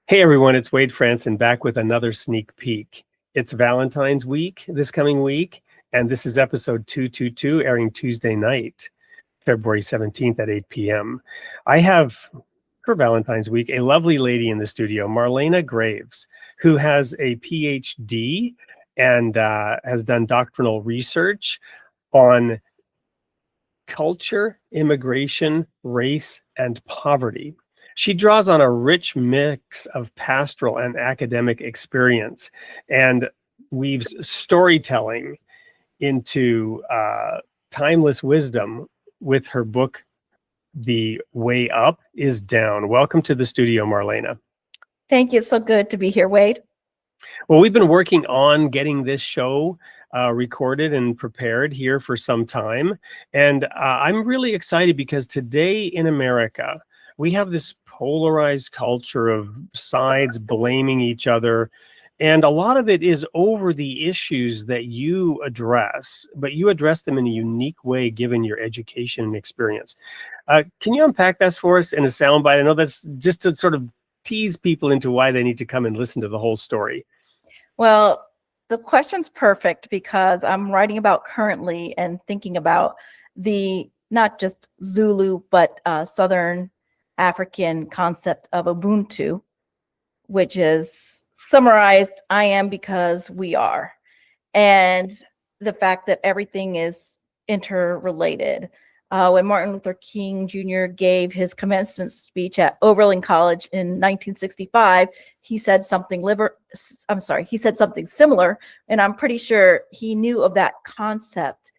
Hey everyone, it's Wade Franson back with another sneak peek. It's Valentine's week this coming week, and this is episode 222 airing Tuesday night, February 17th at 8 p.m. I have, for Valentine's week, a lovely lady in the studio, Marlena Graves, who has a PhD and has done doctoral research on culture, immigration, race, and poverty. She draws on a rich mix of pastoral and academic experience and weaves storytelling into timeless wisdom with her book, The Way Up is Down. Welcome to the studio, Marlena. Thank you. It's so good to be here, Wade. Well, we've been working on getting this show recorded and prepared here for some time. And I'm really excited because today in America, we have this polarized culture of sides blaming each other. And a lot of it is over the issues that you address, but you address them in a unique way given your education and experience. Can you unpack that for us in a soundbite? I know that's just to sort of tease people into why they need to come and listen to the whole story. Well, the question's perfect because I'm writing about currently and thinking about the not just Zulu, but Southern African concept of Ubuntu, which is summarized, I am because we are. And the fact that everything is interrelated. When Martin Luther King Jr. gave his commencement speech at Oberlin College in 1965, he said something similar, and I'm pretty sure he knew of that concept.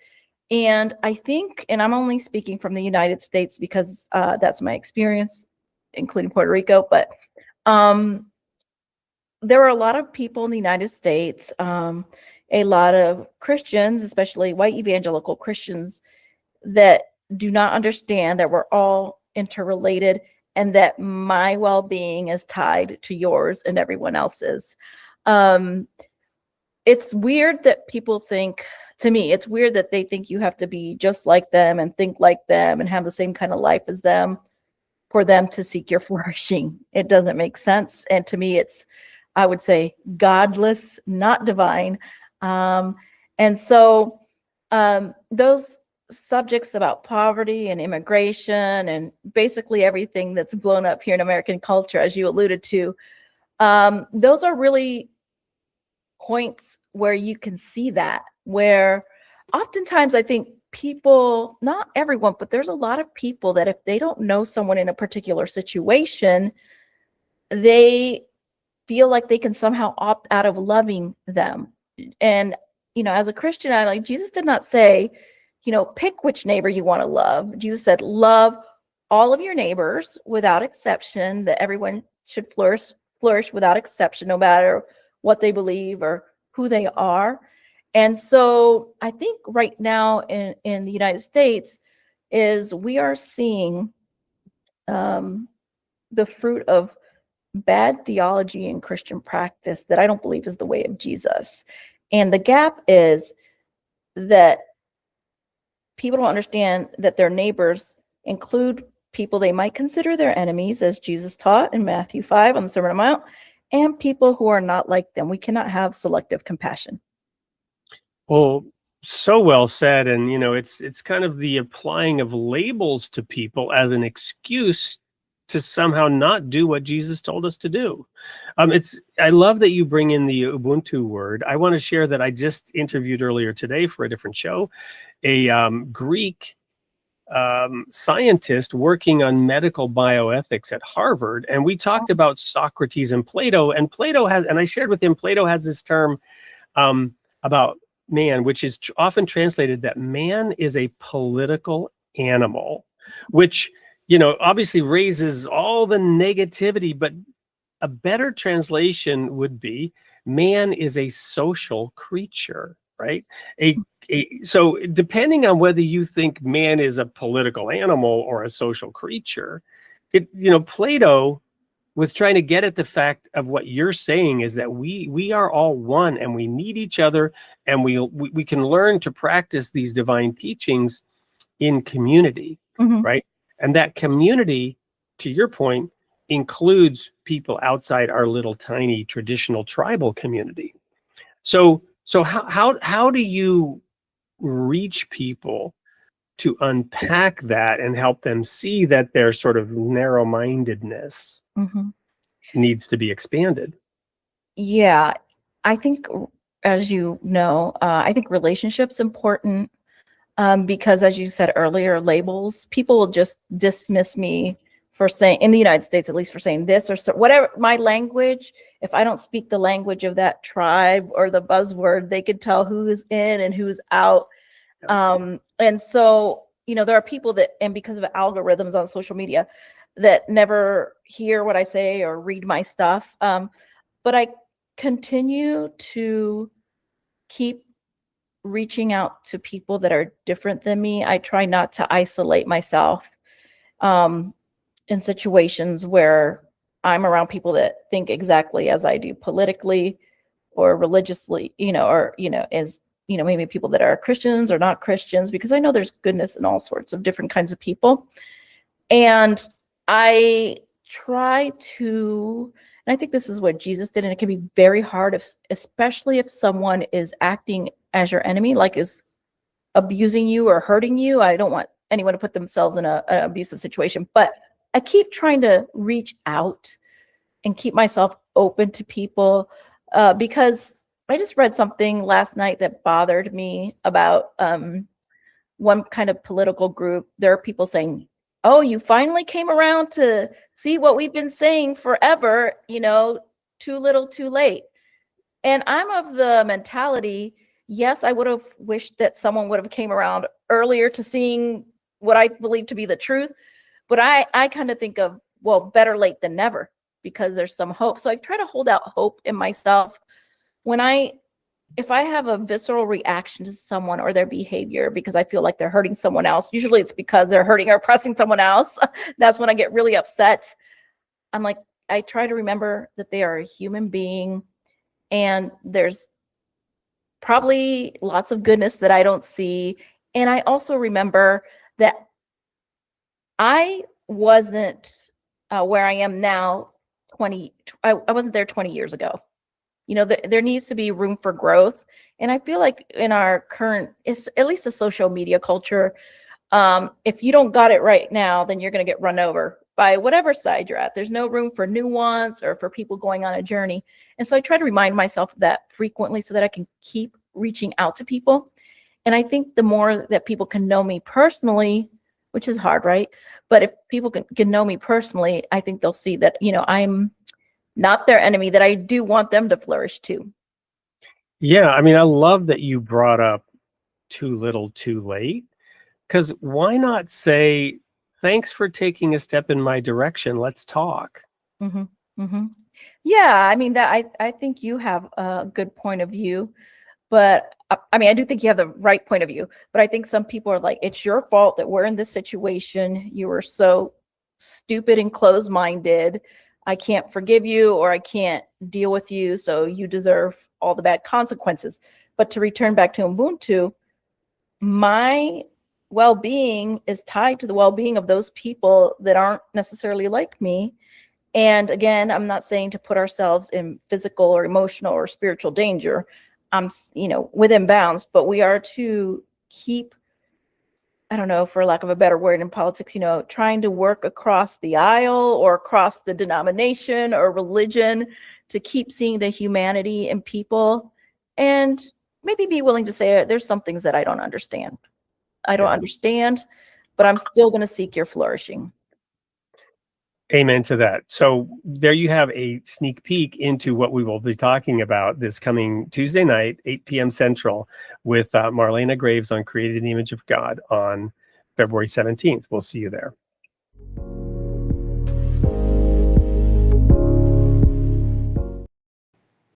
And I think, and I'm only speaking from the United States because that's my experience, including Puerto Rico, but there are a lot of people in the United States, a lot of Christians, especially white evangelical Christians, that do not understand that we're all interrelated and that my well-being is tied to yours and everyone else's. It's weird that people think, to me, it's weird that they think you have to be just like them and think like them and have the same kind of life as them for them to seek your flourishing. It doesn't make sense. And to me, it's, I would say, godless, not divine. And so those subjects about poverty and immigration and basically everything that's blown up here in American culture, as you alluded to, those are really points where you can see that, where oftentimes I think people, not everyone, but there's a lot of people that if they don't know someone in a particular situation, they feel like they can somehow opt out of loving them. And, you know, as a Christian, I like, Jesus did not say, you know, pick which neighbor you want to love. Jesus said, love all of your neighbors without exception, that everyone should flourish without exception, no matter what they believe or who they are. And so I think right now in the United States is we are seeing the fruit of bad theology and Christian practice that I don't believe is the way of Jesus. And the gap is that people don't understand that their neighbors include people they might consider their enemies, as Jesus taught in Matthew 5 on the Sermon on the Mount, and people who are not like them. We cannot have selective compassion. Well, so well said. And, you know, it's kind of the applying of labels to people as an excuse to somehow not do what Jesus told us to do. I love that you bring in the Ubuntu word. I want to share that I just interviewed earlier today for a different show, a Greek scientist working on medical bioethics at Harvard. And we talked about Socrates and Plato, and I shared with him, Plato has this term about man, which is often translated that man is a political animal, which, you know, obviously raises all the negativity, but a better translation would be man is a social creature, right? So depending on whether you think man is a political animal or a social creature, Plato was trying to get at the fact of what you're saying is that we are all one and we need each other, and we can learn to practice these divine teachings in community, right? And that community, to your point, includes people outside our little tiny traditional tribal community. So how do you reach people to unpack that and help them see that their sort of narrow-mindedness Mhm. needs to be expanded? Yeah, I think, as you know, I think relationships important, because, as you said earlier, labels. People will just dismiss me for saying, in the United States at least, for saying this or so, whatever my language. If I don't speak the language of that tribe or the buzzword, they could tell who's in and who's out. And so, there are people that, and because of algorithms on social media, that never hear what I say or read my stuff. But I continue to keep reaching out to people that are different than me. I try not to isolate myself um, in situations where I'm around people that think exactly as I do politically or religiously, as maybe people that are Christians or not Christians, because I know there's goodness in all sorts of different kinds of people. And I try to, and I think this is what Jesus did, and it can be very hard, especially if someone is acting as your enemy, like is abusing you or hurting you. I don't want anyone to put themselves in an abusive situation, but I keep trying to reach out and keep myself open to people, because I just read something last night that bothered me about one kind of political group. There are people saying, "Oh, you finally came around to see what we've been saying forever, too little, too late." And I'm of the mentality, yes, I would have wished that someone would have came around earlier to seeing what I believe to be the truth. But I kind of think of, well, better late than never, because there's some hope. So I try to hold out hope in myself when if I have a visceral reaction to someone or their behavior because I feel like they're hurting someone else. Usually it's because they're hurting or oppressing someone else. That's when I get really upset. I'm like, I try to remember that they are a human being, and there's probably lots of goodness that I don't see. And I also remember that I wasn't where I am now. I wasn't there 20 years ago. There needs to be room for growth. And I feel like in our current, it's at least the social media culture, if you don't got it right now, then you're going to get run over by whatever side you're at. There's no room for nuance or for people going on a journey. And so I try to remind myself of that frequently so that I can keep reaching out to people. And I think the more that people can know me personally, which is hard, right? But if people can know me personally, I think they'll see that, I'm not their enemy, that I do want them to flourish too. Yeah, I mean, I love that you brought up too little, too late, because why not say, thanks for taking a step in my direction, let's talk. Mm-hmm. Mm-hmm. Yeah, I mean, that I think you have a good point of view, but I mean, I do think you have the right point of view, but I think some people are like, it's your fault that we're in this situation. You were so stupid and closed-minded. I can't forgive you, or I can't deal with you, so you deserve all the bad consequences. But to return back to Ubuntu, my well-being is tied to the well-being of those people that aren't necessarily like me. And again, I'm not saying to put ourselves in physical or emotional or spiritual danger. I'm, within bounds, but we are to keep, I don't know, for lack of a better word in politics, trying to work across the aisle or across the denomination or religion to keep seeing the humanity in people, and maybe be willing to say, there's some things that I don't understand. But I'm still going to seek your flourishing. Amen to that. So there you have a sneak peek into what we will be talking about this coming Tuesday night, 8 p.m. Central, with Marlena Graves on Created in the Image of God on February 17th. We'll see you there.